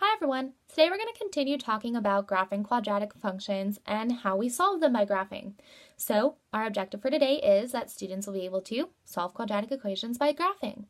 Hi everyone! Today we're going to continue talking about graphing quadratic functions and how we solve them by graphing. So our objective for today is that students will be able to solve quadratic equations by graphing.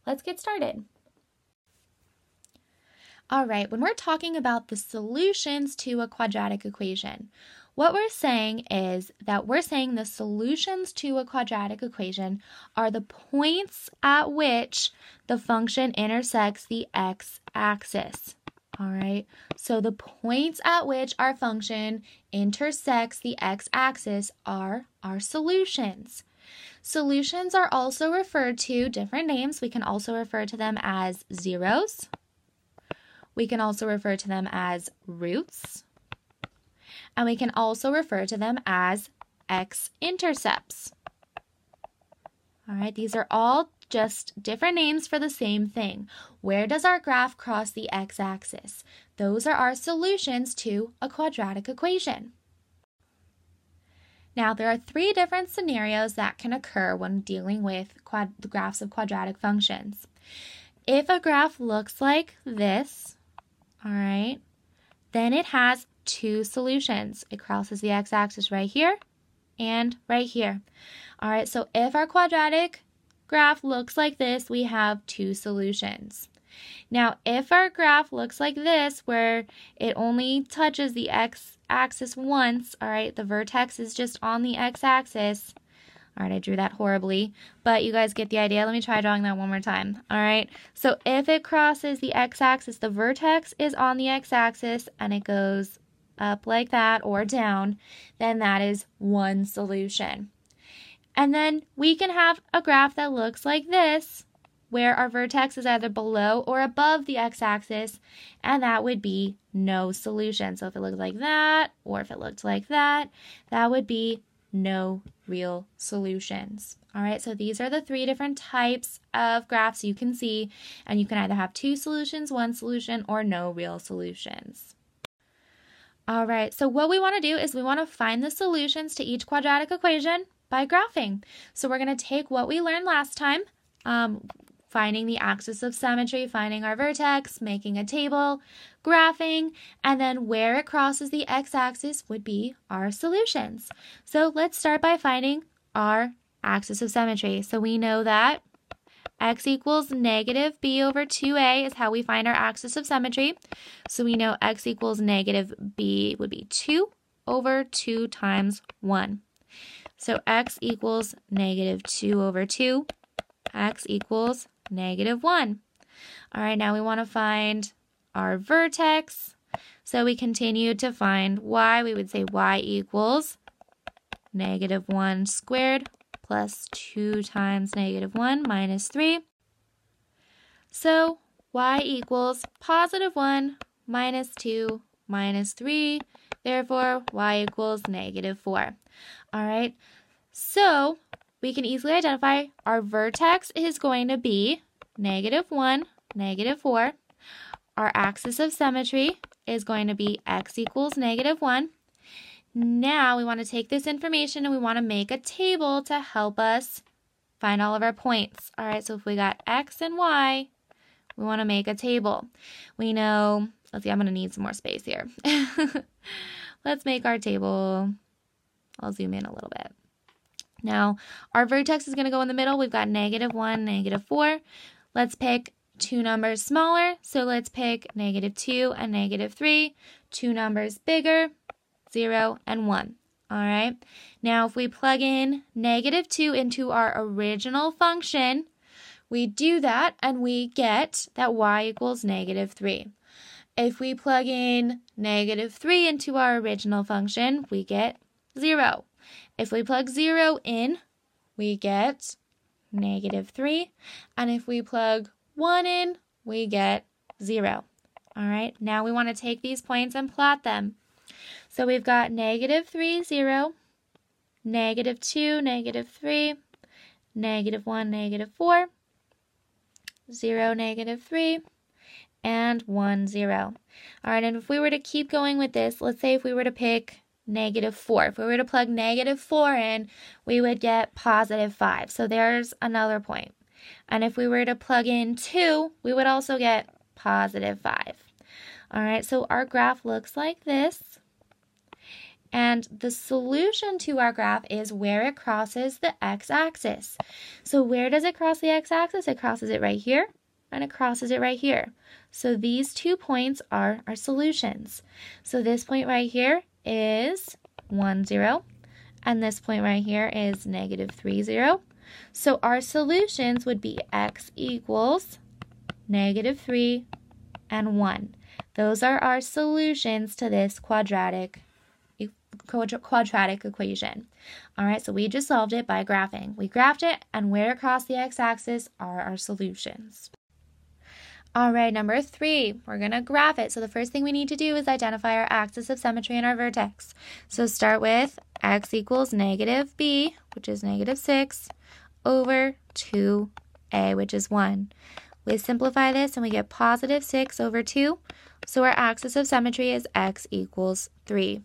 Let's get started. Alright, when we're talking about the solutions to a quadratic equation, what we're saying is that the solutions to a quadratic equation are the points at which the function intersects the x-axis. Alright, so the points at which our function intersects the x-axis are our solutions. Solutions are also referred to different names. We can also refer to them as zeros. We can also refer to them as roots. And we can also refer to them as x-intercepts. Alright, these are all just different names for the same thing. Where does our graph cross the x-axis? Those are our solutions to a quadratic equation. Now, there are three different scenarios that can occur when dealing with the graphs of quadratic functions. If a graph looks like this, alright, then it has two solutions. It crosses the x-axis right here and right here. Alright, so if our quadratic graph looks like this, we have two solutions. Now, if our graph looks like this, where it only touches the x-axis once, alright, the vertex is just on the x-axis. Alright, I drew that horribly, but you guys get the idea. Let me try drawing that one more time. Alright, so if it crosses the x-axis, the vertex is on the x-axis, and it goes up like that or down, then that is one solution. And then we can have a graph that looks like this, where our vertex is either below or above the x-axis, and that would be no solution. So if it looked like that, or if it looked like that, that would be no real solutions. All right, so these are the three different types of graphs you can see, and you can either have two solutions, one solution, or no real solutions. All right, so what we want to do is we want to find the solutions to each quadratic equation by graphing. So we're going to take what we learned last time, finding the axis of symmetry, finding our vertex, making a table, graphing, and then where it crosses the x-axis would be our solutions. So let's start by finding our axis of symmetry. So we know that x equals negative b over 2a is how we find our axis of symmetry. So we know x equals negative b would be 2 over 2 times 1. So x equals negative 2 over 2. X equals negative 1. All right, now we want to find our vertex. So we continue to find y. We would say y equals negative 1 squared plus 2 times negative 1 minus 3. So y equals positive 1 minus 2 minus 3. Therefore, y equals negative 4. All right, so we can easily identify our vertex is going to be negative 1, negative 4. Our axis of symmetry is going to be x equals negative 1. Now we want to take this information and we want to make a table to help us find all of our points. All right, so if we got x and y, we want to make a table. We know, let's see, I'm going to need some more space here. Let's make our table. I'll zoom in a little bit. Now, our vertex is going to go in the middle. We've got negative 1, negative 4. Let's pick two numbers smaller. So let's pick negative 2 and negative 3. Two numbers bigger, 0 and 1. All right. Now, if we plug in negative 2 into our original function, we do that and we get that y equals negative 3. If we plug in negative 3 into our original function, we get 0. If we plug 0 in, we get negative 3. And if we plug 1 in, we get 0. All right, now we want to take these points and plot them. So we've got negative 3, 0, negative 2, negative 3, negative 1, negative 4, 0, negative 3, and 1, 0. All right, and if we were to keep going with this, let's say if we were to pick negative 4. If we were to plug negative 4 in, we would get positive 5. So there's another point. And if we were to plug in 2, we would also get positive 5. All right, so our graph looks like this. And the solution to our graph is where it crosses the x-axis. So where does it cross the x-axis? It crosses it right here, and it crosses it right here. So these 2 points are our solutions. So this point right here is 1, 0, and this point right here is -3, 0. So our solutions would be x equals -3 and 1. Those are our solutions to this quadratic equation. All right, so we just solved it by graphing. We graphed it, and where it crossed the x-axis are our solutions. All right, number 3, we're going to graph it. So the first thing we need to do is identify our axis of symmetry and our vertex. So start with x equals -b, which is -6, over 2a, which is 1. We simplify this and we get +6 over 2. So our axis of symmetry is x equals 3.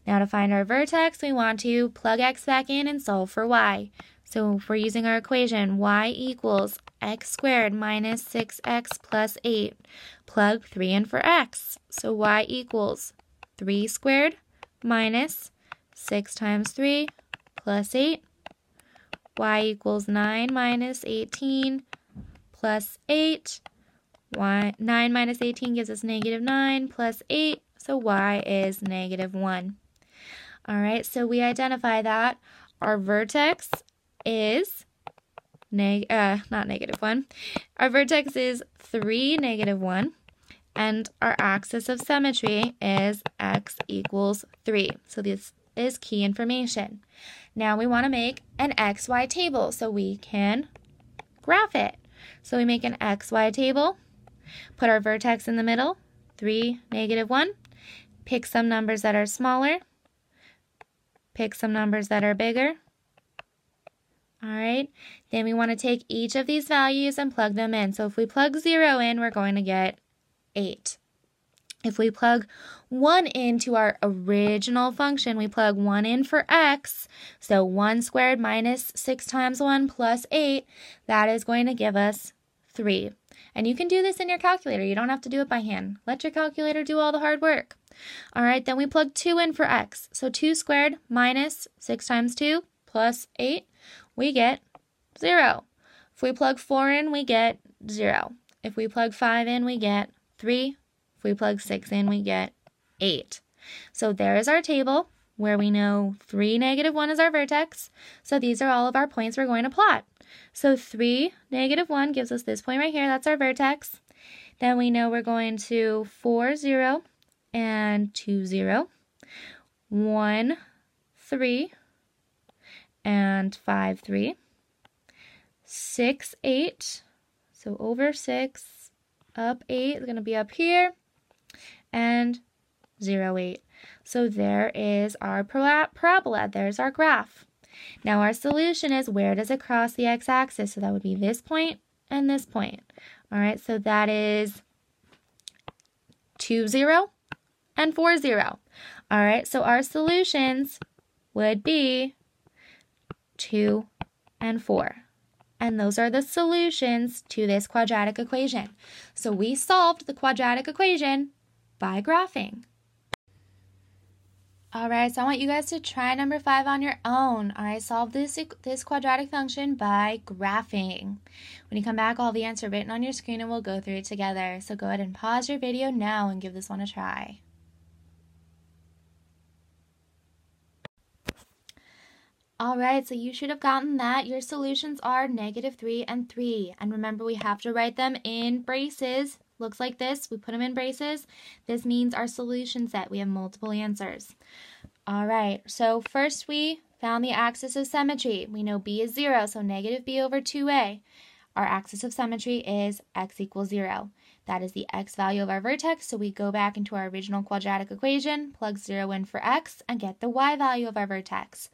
Now to find our vertex, we want to plug x back in and solve for y. So if we're using our equation, y equals x squared minus 6x plus 8. Plug 3 in for x. So y equals 3 squared minus 6 times 3 plus 8. Y equals 9 minus 18 plus 8. 9 minus 18 gives us -9 plus 8. So y is -1. All right, so we identify that our vertex is not -1. Our vertex is 3, -1, and our axis of symmetry is x equals 3. So this is key information. Now we want to make an xy table so we can graph it. So we make an xy table, put our vertex in the middle, 3, -1, pick some numbers that are smaller, pick some numbers that are bigger. All right, then we want to take each of these values and plug them in. So if we plug 0 in, we're going to get 8. If we plug 1 into our original function, we plug 1 in for x, so 1 squared minus 6 times 1 plus 8, that is going to give us 3. And you can do this in your calculator. You don't have to do it by hand. Let your calculator do all the hard work. All right, then we plug 2 in for x. So 2 squared minus 6 times 2 plus 8, we get 0. If we plug 4 in, we get 0. If we plug 5 in, we get 3. If we plug 6 in, we get 8. So there is our table where we know 3, -1 is our vertex. So these are all of our points we're going to plot. So 3, -1 gives us this point right here. That's our vertex. Then we know we're going to 4, 0, and 2, 0, 1, 3, and 5, 3, 6, 8, so over 6, up 8 is going to be up here, and 0, 8. So there is our parabola, there's our graph. Now our solution is where does it cross the x-axis? So that would be this point and this point. All right, so that is 2, 0, and 4, 0. All right, so our solutions would be 2 and 4. And those are the solutions to this quadratic equation. So we solved the quadratic equation by graphing. All right, so I want you guys to try number 5 on your own. All right, solve this quadratic function by graphing. When you come back, I'll have the answer written on your screen and we'll go through it together. So go ahead and pause your video now and give this one a try. All right, so you should have gotten that. Your solutions are -3 and 3. And remember, we have to write them in braces. Looks like this. We put them in braces. This means our solution set. We have multiple answers. All right, so first we found the axis of symmetry. We know b is 0, so -b over 2a. Our axis of symmetry is x equals 0. That is the x value of our vertex, so we go back into our original quadratic equation, plug 0 in for x, and get the y value of our vertex.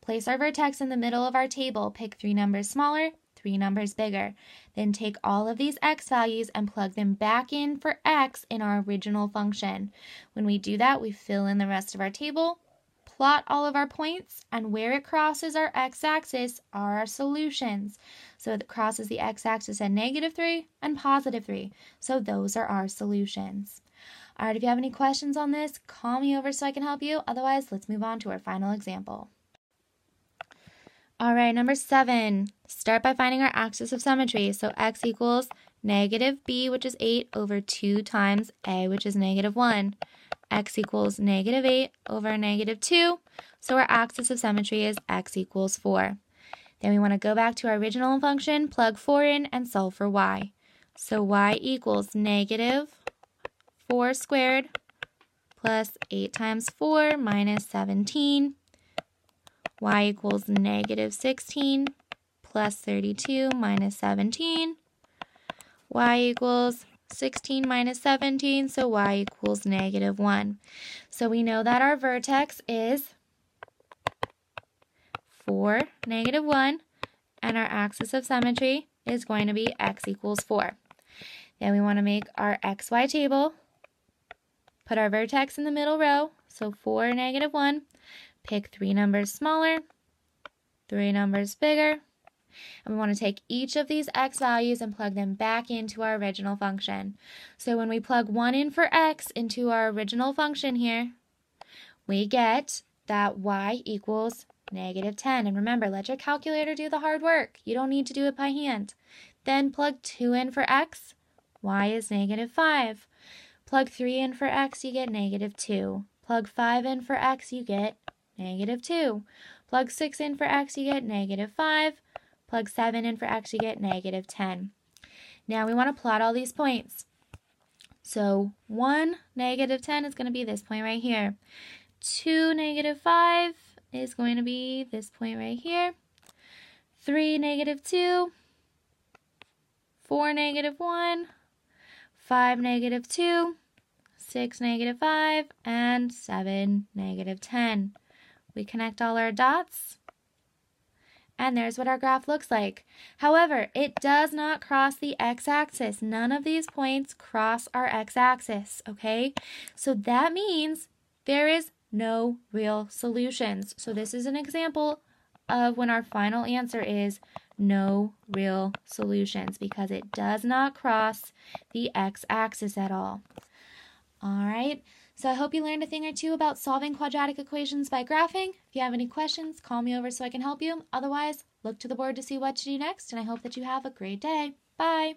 Place our vertex in the middle of our table, pick 3 numbers smaller, 3 numbers bigger. Then take all of these x values and plug them back in for x in our original function. When we do that, we fill in the rest of our table, plot all of our points, and where it crosses our x-axis are our solutions. So it crosses the x-axis at -3 and +3. So those are our solutions. All right, if you have any questions on this, call me over so I can help you. Otherwise, let's move on to our final example. All right, number 7, start by finding our axis of symmetry. So x equals negative b, which is 8, over 2 times a, which is negative 1. X equals negative 8 over negative 2. So our axis of symmetry is x equals 4. Then we want to go back to our original function, plug 4 in, and solve for y. So y equals negative 4 squared plus 8 times 4 minus 17. Y equals negative 16 plus 32 minus 17. Y equals 16 minus 17, so y equals negative 1. So we know that our vertex is 4, negative 1, and our axis of symmetry is going to be x equals 4. Then we want to make our xy table, put our vertex in the middle row, so 4, negative 1, pick 3 numbers smaller, 3 numbers bigger, and we want to take each of these x values and plug them back into our original function. So when we plug 1 in for x into our original function here, we get that y equals negative 10. And remember, let your calculator do the hard work. You don't need to do it by hand. Then plug 2 in for x, y is negative 5. Plug 3 in for x, you get negative 2. Plug 5 in for x, you get negative 2. Plug 6 in for x, you get negative 5. Plug 7 in for x, you get negative 10. Now we want to plot all these points. So 1, negative 10 is going to be this point right here. 2, negative 5 is going to be this point right here. 3, negative 2. 4, negative 1. 5, negative 2. 6, negative 5. And 7, negative 10. We connect all our dots. And there's what our graph looks like. However, it does not cross the x-axis. None of these points cross our x-axis, okay? So that means there is no real solutions. So this is an example of when our final answer is no real solutions because it does not cross the x-axis at all. All right. So I hope you learned a thing or two about solving quadratic equations by graphing. If you have any questions, call me over so I can help you. Otherwise, look to the board to see what to do next, and I hope that you have a great day. Bye!